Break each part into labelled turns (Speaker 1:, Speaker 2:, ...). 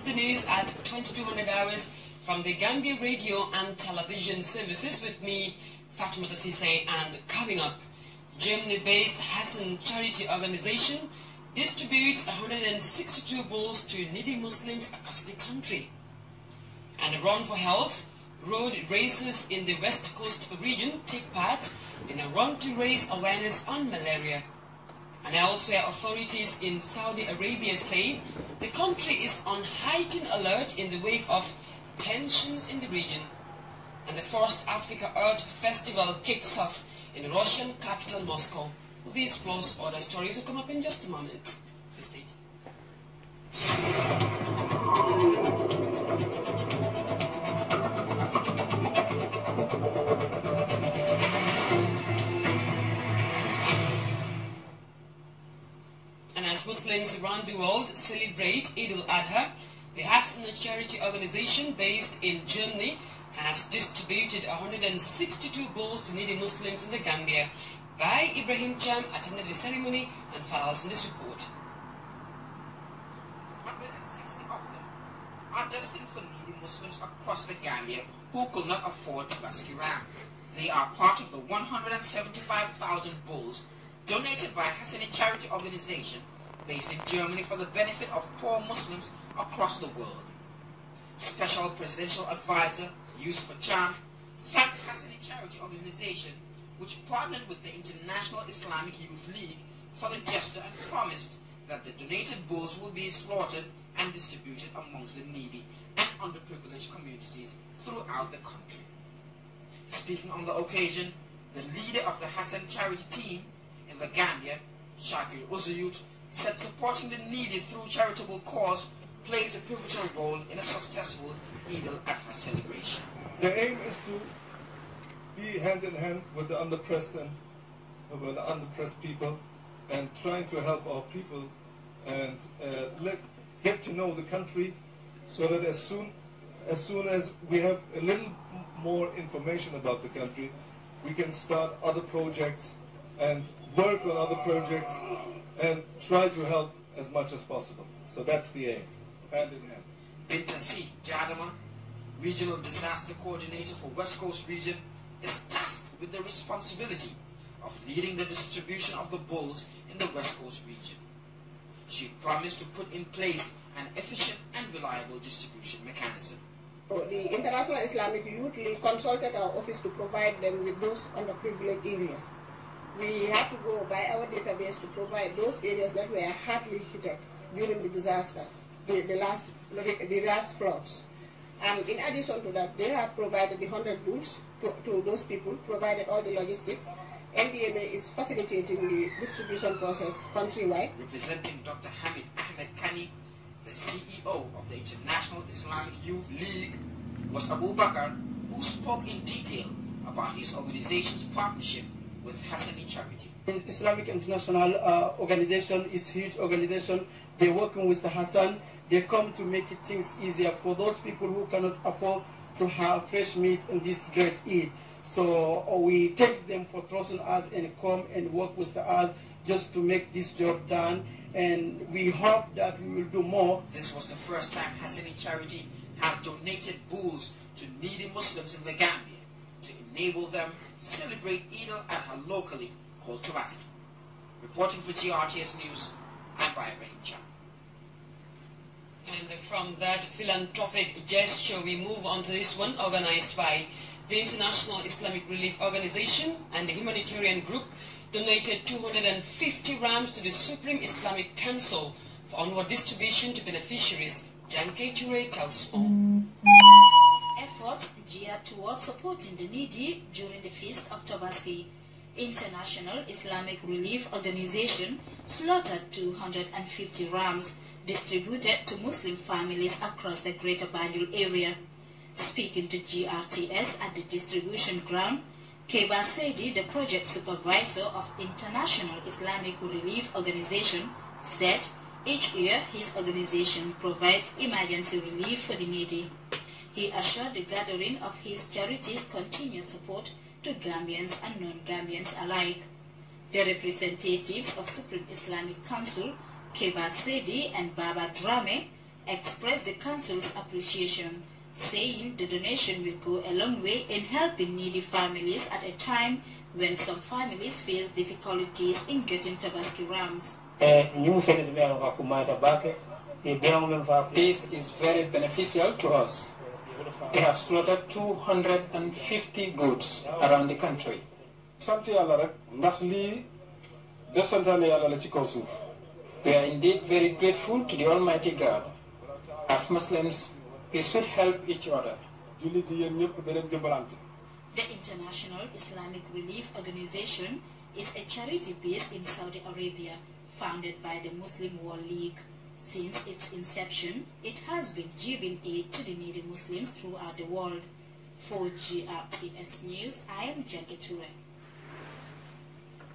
Speaker 1: the news at 2200 hours from the Gambia radio and television services with me, Fatima Sise, and coming up, Germany-based Hassan Charity Organization distributes 162 bowls to needy Muslims across the country. And a Run for Health road races in the West Coast region take part in a run to raise awareness on malaria. And elsewhere, authorities in Saudi Arabia say the country is on heightened alert in the wake of tensions in the region. And the first Africa Earth Festival kicks off in the Russian capital Moscow. These plus other stories will come up in just a moment. Please stay. And as Muslims around the world celebrate Eid al-Adha, the Hassan Charity Organization based in Germany has distributed 162 bowls to needy Muslims in the Gambia. By Ibrahim Cham attended the ceremony and files in this report.
Speaker 2: 160 of them are destined for needy Muslims across the Gambia who could not afford to rescue ram. They are part of the 175,000 bowls donated by Hassani Charity Organization based in Germany for the benefit of poor Muslims across the world. Special Presidential Advisor Yusuf Cham thanked Hassani Charity Organization, which partnered with the International Islamic Youth League for the gesture and promised that the donated bowls will be slaughtered and distributed amongst the needy and underprivileged communities throughout the country. Speaking on the occasion, the leader of the Hassan Charity team in the Gambia, Shakir Uzayut, said supporting the needy through charitable cause plays a pivotal role in a successful Eid al-Adha celebration.
Speaker 3: The aim is to be hand in hand with the underpressed and with the underpressed people, and trying to help our people and get to know the country, so that as soon as we have a little more information about the country, we can start other projects and work on other projects and try to help as much as possible. So that's the aim, hand in hand.
Speaker 2: Bintasi Jadama, Regional Disaster Coordinator for West Coast Region, is tasked with the responsibility of leading the distribution of the bowls in the West Coast region. She promised to put in place an efficient and reliable distribution mechanism.
Speaker 4: The International Islamic Youth League consulted our office to provide them with those underprivileged areas. We had to go by our database to provide those areas that were hardly hit during the disasters, the last floods. And in addition to that, they have provided the 100 booths to those people, provided all the logistics. NDMA is facilitating the distribution process countrywide.
Speaker 2: Representing Dr. Hamid Ahmed Kani, the CEO of the International Islamic Youth League, was Abu Bakr, who spoke in detail about his organization's partnership with Hassani Charity.
Speaker 5: Islamic International Organization is a huge organization. They're working with the Hassan. They come to make things easier for those people who cannot afford to have fresh meat in this great Eid. So we thank them for trusting us and come and work with us just to make this job done. And we hope that we will do more.
Speaker 2: This was the first time Hassani Charity has donated bowls to needy Muslims in the Gambia to enable them celebrate Eid al-Adha locally, called Tabaski. Reporting for GRTS News, I'm Ibrahim Cham.
Speaker 1: And from that philanthropic gesture, we move on to this one, organized by the International Islamic Relief Organization and the humanitarian group, donated 250 rams to the Supreme Islamic Council for onward distribution to beneficiaries. Jan K. Ture tells us more.
Speaker 6: Efforts geared towards supporting the needy during the Feast of Tabaski. International Islamic Relief Organization slaughtered 250 rams, distributed to Muslim families across the Greater Banjul area. Speaking to GRTS at the distribution ground, Keba Sedi, the project supervisor of International Islamic Relief Organization, said each year his organization provides emergency relief for the needy. He assured the gathering of his charity's continued support to Gambians and non-Gambians alike. The representatives of Supreme Islamic Council, Keba Sedi and Baba Drame, expressed the council's appreciation, saying the donation will go a long way in helping needy families at a time when some families face difficulties in getting Tabaski rams.
Speaker 7: This is very beneficial to us. They have slaughtered 250 goats around the country. We are indeed very grateful to the Almighty God. As Muslims, we should help each other.
Speaker 6: The International Islamic Relief Organization is a charity based in Saudi Arabia, founded by the Muslim World League. Since its inception, it has been giving aid to the needy Muslims throughout the world. For GRTS News, I am Janke Ture.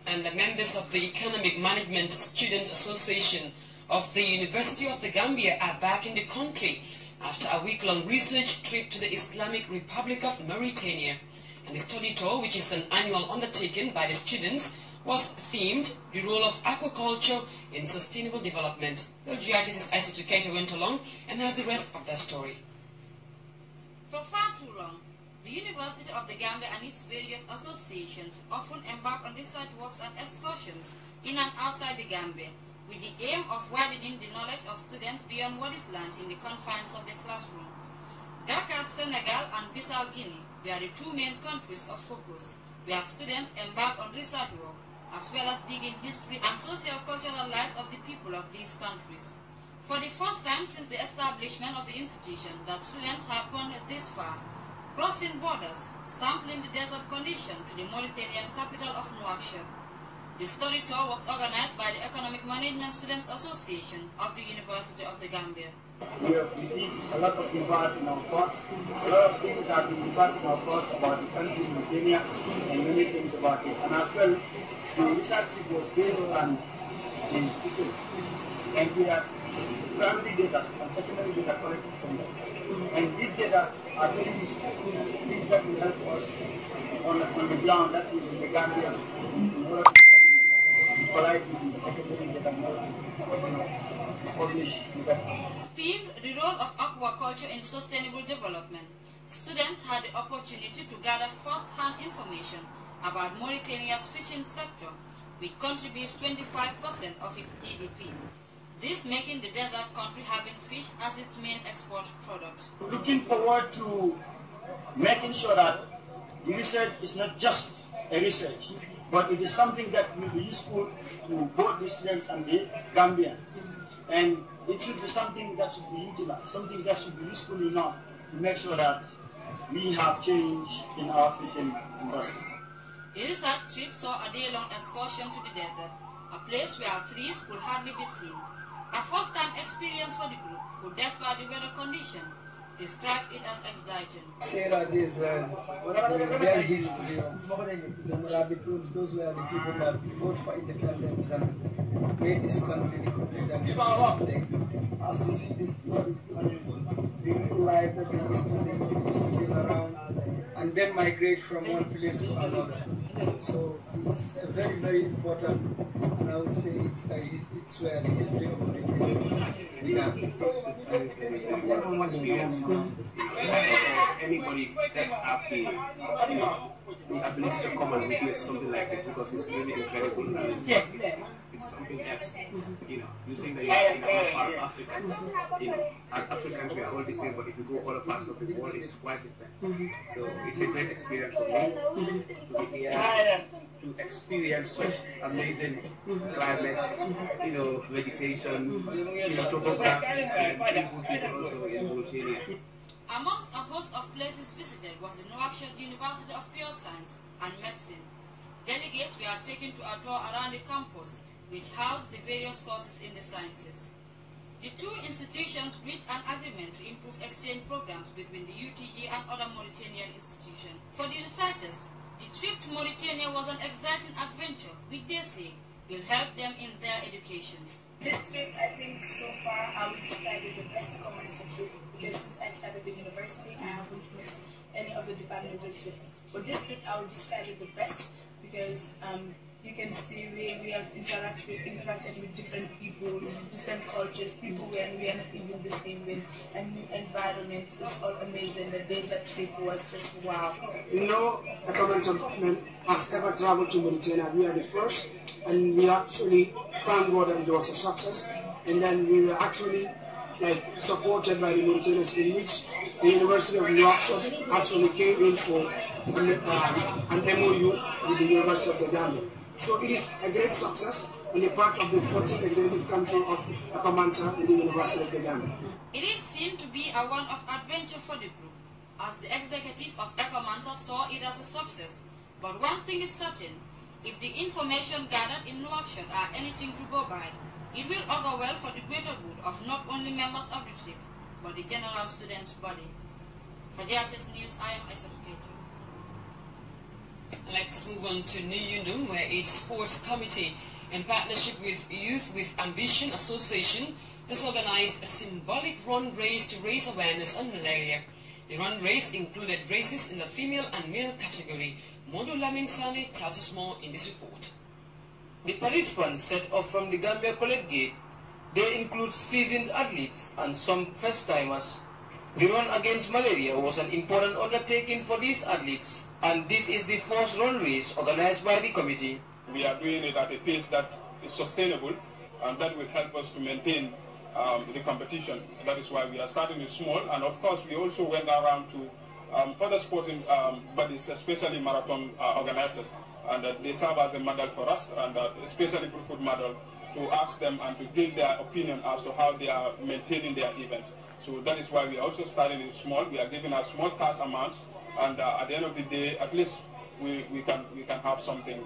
Speaker 1: And the members of the Economic Management Student Association of the University of the Gambia are back in the country after a week-long research trip to the Islamic Republic of Mauritania. And the study tour, which is an annual undertaking by the students, was themed the role of aquaculture in sustainable development. Well, GRTS's Isaac Keita went along and has the rest of that story.
Speaker 8: For far too long, the University of the Gambia and its various associations often embark on research works and excursions in and outside the Gambia, with the aim of widening the knowledge of students beyond what is learned in the confines of the classroom. Dakar, Senegal and Bissau Guinea were the two main countries of focus, where students embark on research work, as well as digging history and socio-cultural lives of the people of these countries. For the first time since the establishment of the institution that students have gone this far, crossing borders, sampling the desert condition to the Mauritanian capital of Nouakchott. The study tour was organized by the Economic Management Students Association of the University of the Gambia.
Speaker 9: We have received a lot of inquiries in our thoughts. A lot of things have been inquired in our thoughts about the country, Mauritania, and many things about it. And as well, the research was based on the fishing. And we have primary data and secondary data collected from them. And these data are very useful. Things that will help us on the ground, that is in the Gambia, in order to collide with the secondary data publish.
Speaker 8: Themed the role of aquaculture in sustainable development, students had the opportunity to gather first-hand information about Mauritania's fishing sector, which contributes 25% of its GDP. This making the desert country having fish as its main export product.
Speaker 9: Looking forward to making sure that the research is not just a research, but it is something that will be useful to both the students and the Gambians. And it should be something that should be utilized, something that should be useful enough to make sure that we have change in our fishing industry.
Speaker 8: The research trip saw a day-long excursion to the desert, a place where trees could hardly be seen. A first-time experience for the group who, despite the weather condition, described it as exciting.
Speaker 5: Sarah, this their history of the Moabitans. Those were the people that fought for independence and made this country the country that it is today. As we see this blood, the real life that they used to live around and then migrate from one place to another. So it's a very, very important, and I would say it's where the history of the
Speaker 10: anybody that have the ability to come and witness something like this, because it's really incredible. It's something else. You think that you're in a part of Africa. As Africans we are all the same, but if you go other parts of the world, it's quite different. So it's a great experience for me to be here, to experience such amazing climate, vegetation, topography, and beautiful people also in Mauritania.
Speaker 8: Amongst a host of places visited was the Nouakchott University of Pure Science and Medicine. Delegates were taken to a tour around the campus, which housed the various courses in the sciences. The two institutions reached an agreement to improve exchange programs between the UTG and other Mauritanian institutions. For the researchers, the trip to Mauritania was an exciting adventure, which they say will help them in their education.
Speaker 11: This trip, I think, so far, I would describe it the best commercial trip, because since I started the university, I haven't missed any of the departmental trips. But this trip, I would describe it the best, because you can see we have interacted with different people, different cultures, people when we are not even the same way, and new environment is all amazing. The desert trip was just wow.
Speaker 12: No governmental government has ever traveled to Mauritania. We are the first, and we actually thank God that it was a success. And then we were actually supported by the Mauritanians, in which the University of Nouakchott actually came in for an MOU with the University of the Gambia. So it is a great success on the part of the 14th Executive Council of Akamanta in the University of the Gambia.
Speaker 8: It is seen to be a one-off adventure for the group, as the executive of Akamanta saw it as a success. But one thing is certain, if the information gathered in Nouakchott are anything to go by, it will augur well for the greater good of not only members of the trip, but the general student body. For GRTS News, I am Aissatou Keito.
Speaker 1: Let's move on to Niyundum, where its sports committee, in partnership with Youth with Ambition Association, has organized a symbolic run race to raise awareness on malaria. The run race included races in the female and male category. Modu Lamin Sane tells us more in this report.
Speaker 13: The participants set off from the Gambia College Gate. They include seasoned athletes and some first-timers. The run against malaria was an important undertaking for these athletes, and this is the first run race organized by the committee.
Speaker 14: We are doing it at a pace that is sustainable, and that will help us to maintain the competition. That is why we are starting it small, and of course we also went around to other sporting bodies, especially marathon organizers, and they serve as a model for us, and especially Food Model, to ask them and to give their opinion as to how they are maintaining their event. So that is why we are also starting it small. We are giving out small cash amounts, and at the end of the day, at least we can have something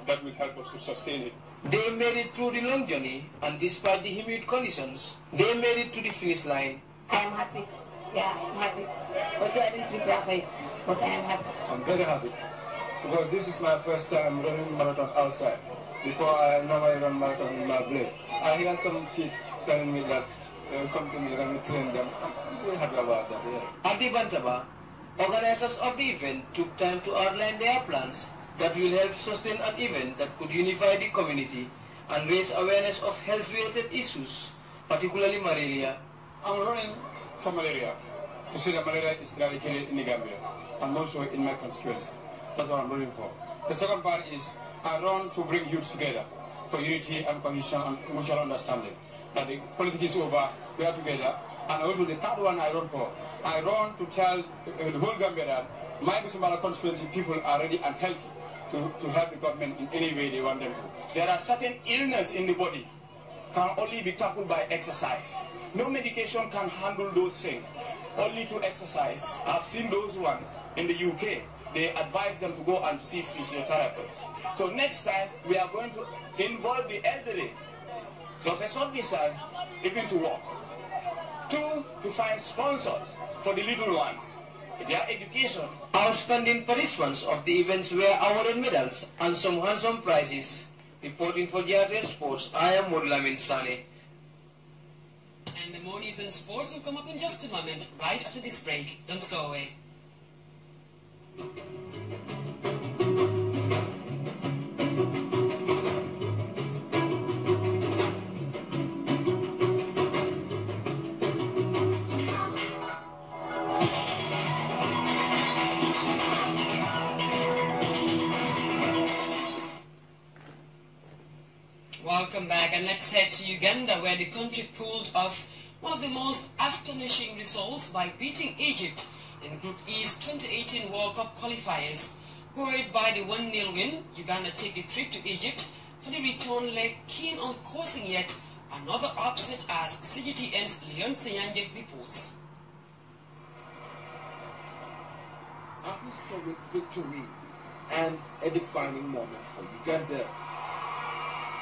Speaker 14: that will help us to sustain it.
Speaker 13: They made it through the long journey, and despite the humid conditions, they made it to the finish line.
Speaker 15: I am happy. Yeah, I'm happy. Although I didn't prepare for it, but I am happy.
Speaker 3: I'm very happy because this is my first time running marathon outside. Before I normally run marathon in my blade. I hear some kids telling me that they will come to me and we train them. I'm very happy about that. Yeah.
Speaker 13: At the Bantaba, organizers of the event took time to outline their plans that will help sustain an event that could unify the community and raise awareness of health-related issues, particularly malaria.
Speaker 16: I'm running for malaria, to see that malaria is eradicated in the Gambia, and also in my constituency. That's what I'm running for. The second part is I run to bring youth together for unity and cohesion and mutual understanding. That the politics is over, we are together. And also the third one I run for, I run to tell the whole Gambia that my Busumbala constituency people are ready and healthy to help the government in any way they want them to. There are certain illnesses in the body can only be tackled by exercise. No medication can handle those things, only to exercise. I've seen those ones in the UK. They advise them to go and see physiotherapists. So next time, we are going to involve the elderly, just as what we said, even to walk. 2, to find sponsors for the little ones, their education.
Speaker 13: Outstanding participants of the events were awarded medals and some handsome prizes. Reporting for GRTS Sports, I am Modulamin Sane.
Speaker 1: And the more news and sports will come up in just a moment, right after this break. Don't go away. Welcome back, and let's head to Uganda, where the country pulled off one of the most astonishing results by beating Egypt in Group E's 2018 World Cup qualifiers. Buoyed by the 1-0 win, Uganda take the trip to Egypt for the return leg, keen on causing yet another upset, as CGTN's Leon Senyanje reports.
Speaker 17: A historic victory and a defining moment for Uganda.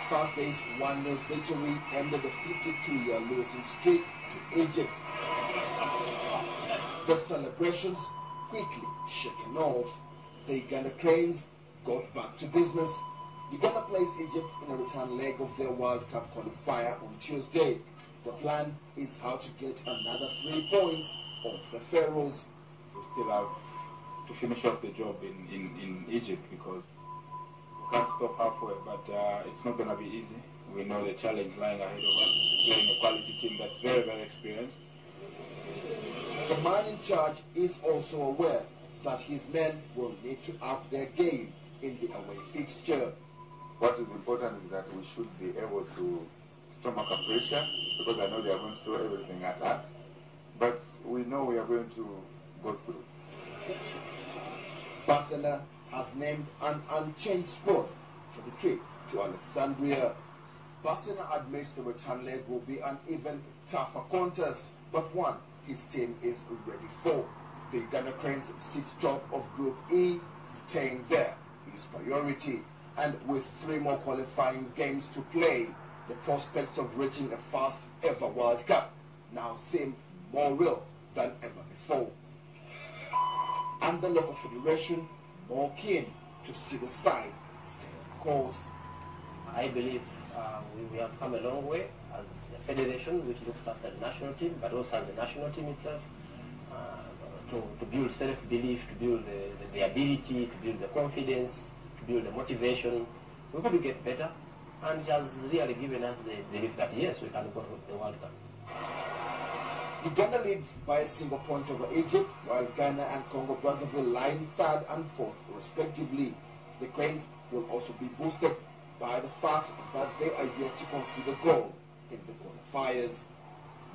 Speaker 17: Thursday's 1-0 victory ended a 52-year losing streak to Egypt. The celebrations quickly shaken off. The Uganda Cranes got back to business. Uganda plays Egypt in a return leg of their World Cup qualifier on Tuesday. The plan is how to get another 3 points off the Pharaohs.
Speaker 18: We still have to finish off the job in Egypt, because
Speaker 16: can't stop halfway, but it's not going to be easy. We know the challenge lying ahead of us, playing a quality team that's very, very experienced.
Speaker 17: The man in charge is also aware that his men will need to up their game in the away fixture.
Speaker 18: What is important is that we should be able to stomach a pressure, because I know they are going to throw everything at us, but we know we are going to go through.
Speaker 17: Barcelona has named an unchanged squad for the trip to Alexandria. Barcelona admits the return leg will be an even tougher contest, but one his team is ready for. The Ghana Cranes sit top of Group E, staying there is priority. And with 3 more qualifying games to play, the prospects of reaching a first ever World Cup now seem more real than ever before. And the local federation more keen to see the side stay on course.
Speaker 19: I believe we have come a long way as a federation which looks after the national team, but also as the national team itself, to build self-belief, to build the ability, to build the confidence, to build the motivation. We could get better, and it has really given us the belief that yes, we can go to the World Cup.
Speaker 17: Uganda leads by a single point over Egypt, while Ghana and Congo-Brazzaville lie in 3rd and 4th respectively. The Cranes will also be boosted by the fact that they are yet to concede a goal in the qualifiers.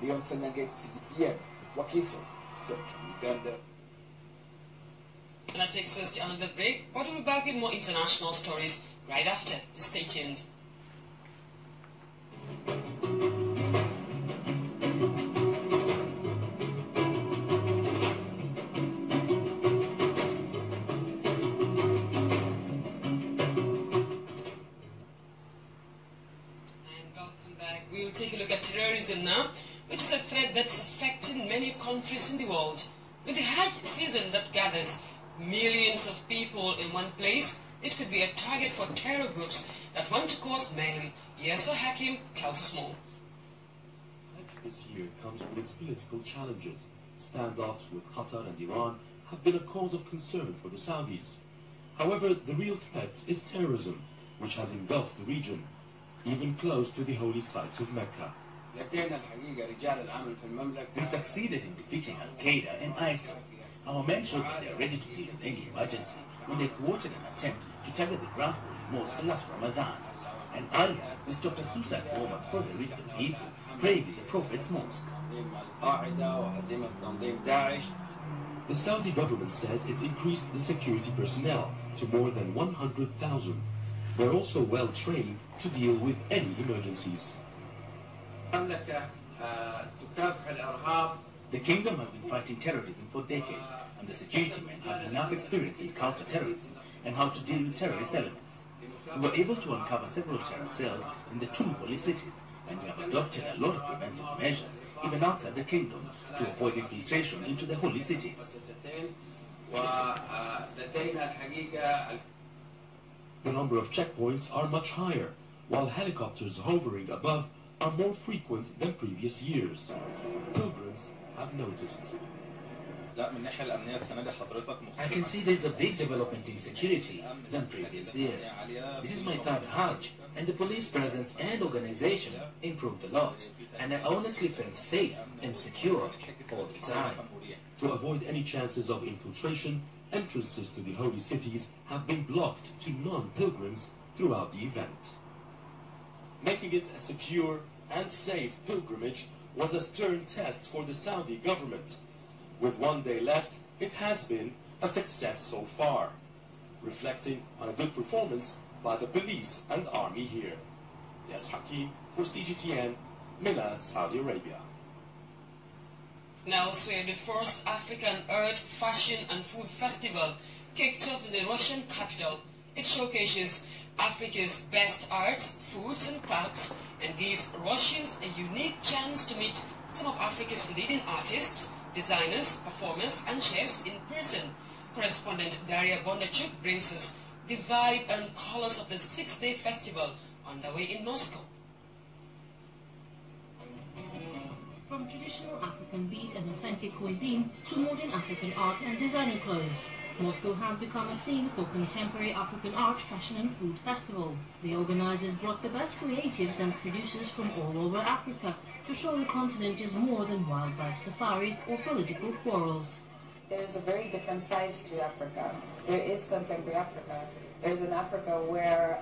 Speaker 17: Leon Senyange, CGTN, Wakiso, Central Uganda.
Speaker 1: And that takes us to another break, but we'll be back with more international stories right after. Stay tuned. We'll take a look at terrorism now, which is a threat that's affecting many countries in the world. With the Hajj season that gathers millions of people in one place, it could be a target for terror groups that want to cause mayhem. Yasser Hakim tells us more.
Speaker 20: Hajj this year comes with its political challenges. Standoffs with Qatar and Iran have been a cause of concern for the Saudis. However, the real threat is terrorism, which has engulfed the region, even close to the holy sites of Mecca.
Speaker 21: We succeeded in defeating Al-Qaeda and ISIL. Our men showed that they are ready to deal with any emergency when they thwarted an attempt to target the Grand Holy Mosque last Ramadan. And earlier, we stopped a suicide bomber before they reached the people praying in the Prophet's Mosque.
Speaker 20: The Saudi government says it increased the security personnel to more than 100,000. They're also well trained to deal with any emergencies.
Speaker 21: The kingdom has been fighting terrorism for decades, and the security men have enough experience in counter-terrorism and how to deal with terrorist elements. We were able to uncover several terror cells in the 2 holy cities, and we have adopted a lot of preventive measures, even outside the kingdom, to avoid infiltration into the holy cities.
Speaker 20: The number of checkpoints are much higher, while helicopters hovering above are more frequent than previous years. Pilgrims have noticed.
Speaker 21: I can see there's a big development in security than previous years. This is my 3rd Hajj, and the police presence and organization improved a lot, and I honestly felt safe and secure all the time.
Speaker 20: To avoid any chances of infiltration, entrances to the holy cities have been blocked to non-pilgrims throughout the event. Making it a secure and safe pilgrimage was a stern test for the Saudi government. With 1 day left, it has been a success so far, reflecting on a good performance by the police and army here. Yes, Hakim for CGTN, Milan, Saudi Arabia.
Speaker 1: Now, elsewhere, the first African Earth Fashion and Food Festival kicked off in the Russian capital. It showcases Africa's best arts, foods and crafts, and gives Russians a unique chance to meet some of Africa's leading artists, designers, performers and chefs in person. Correspondent Daria Bondachuk brings us the vibe and colors of the 6-day festival underway in Moscow.
Speaker 22: From traditional African beat and authentic cuisine to modern African art and designer clothes,
Speaker 4: Moscow has become a scene for contemporary African art, fashion and food festival. The organizers brought the best creatives and producers from all over Africa to show the continent is more than wildlife safaris or political quarrels.
Speaker 22: There's a very different side to Africa. There is contemporary Africa. There's an Africa where,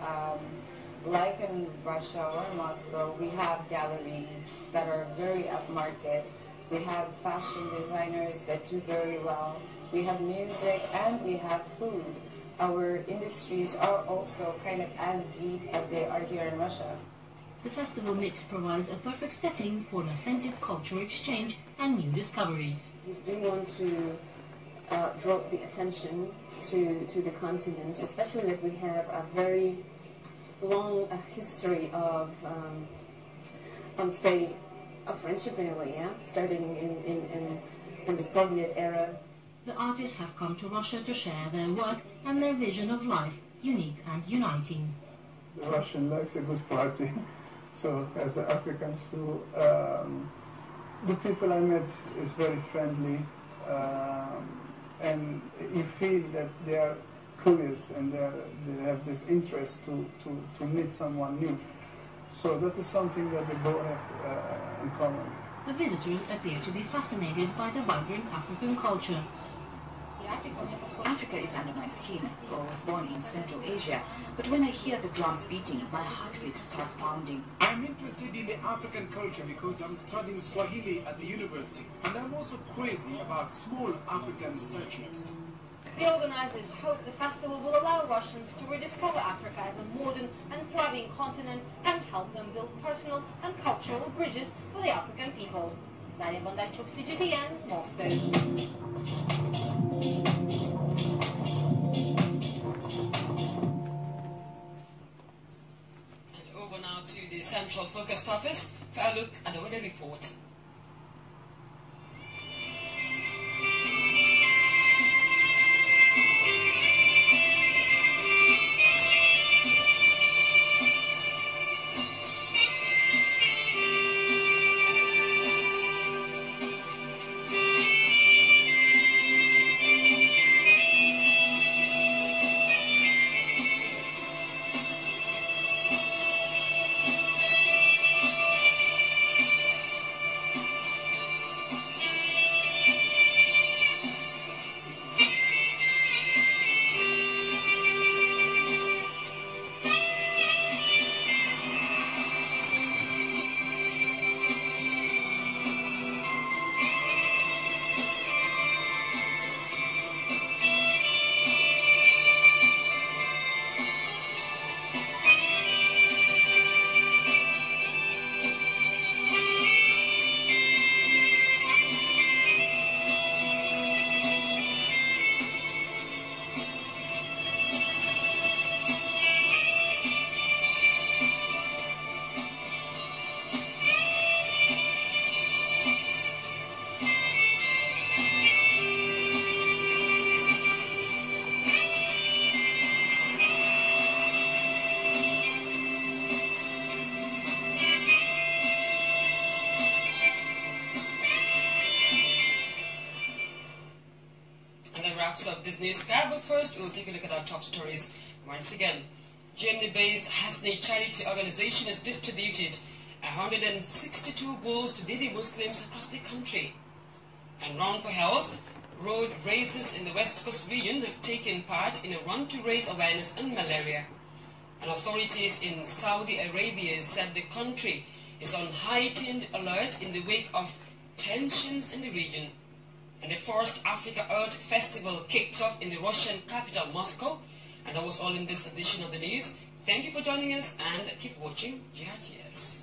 Speaker 22: like in Russia or Moscow, we have galleries that are very upmarket. We have fashion designers that do very well. We have music and we have food. Our industries are also kind of as deep as they are here in Russia.
Speaker 4: The festival mix provides a perfect setting for an authentic cultural exchange and new discoveries.
Speaker 23: We do want to draw the attention to the continent, especially that we have a very long history of, I would say, a friendship in a way, yeah? Starting in the Soviet era.
Speaker 4: The artists have come to Russia to share their work and their vision of life, unique and uniting.
Speaker 3: The Russian likes a good party, so as the Africans too. The people I met is very friendly, and you feel that they are curious and they have this interest to meet someone new. So that is something that they both have in common.
Speaker 4: The visitors appear to be fascinated by the vibrant African culture.
Speaker 24: Africa is under my skin. I was born in Central Asia, but when I hear the drums beating, my heartbeat starts pounding.
Speaker 25: I'm interested in the African culture because I'm studying Swahili at the university, and I'm also crazy about small African statues.
Speaker 26: The organizers hope the festival will allow Russians to rediscover Africa as a modern and thriving continent and help them build personal and cultural bridges for the African people. Nadia Bondarchuk, CGTN, Moscow.
Speaker 1: And over now to the Central Focused Office for a look at the weather report. Of this news sky, but first we'll take a look at our top stories once again. Germany-based Hasni charity organization has distributed 162 bulls to needy Muslims across the country. And Run for Health road races in the West Coast region have taken part in a run to raise awareness on malaria. And authorities in Saudi Arabia said the country is on heightened alert in the wake of tensions in the region. And the first Africa Earth Festival kicked off in the Russian capital, Moscow. And that was all in this edition of the news. Thank you for joining us and keep watching GRTS.